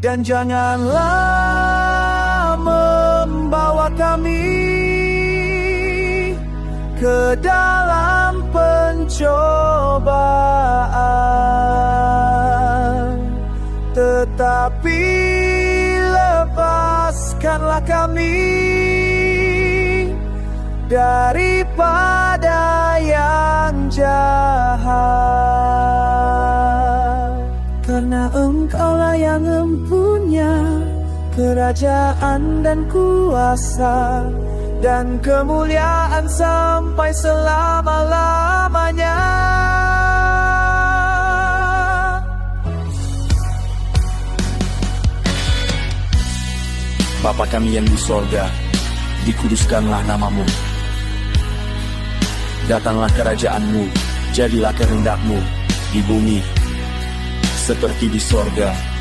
dan janganlah membawa kami ke dalam pencobaan, tetapi lepaskanlah kami daripada yang jahat. Karena Engkaulah yang mempunyai kerajaan dan kuasa dan kemuliaan sampai selama-lamanya. Bapa kami yang di sorga, dikuduskanlah namamu. Datanglah kerajaanmu, jadilah kehendakmu di bumi seperti di sorga.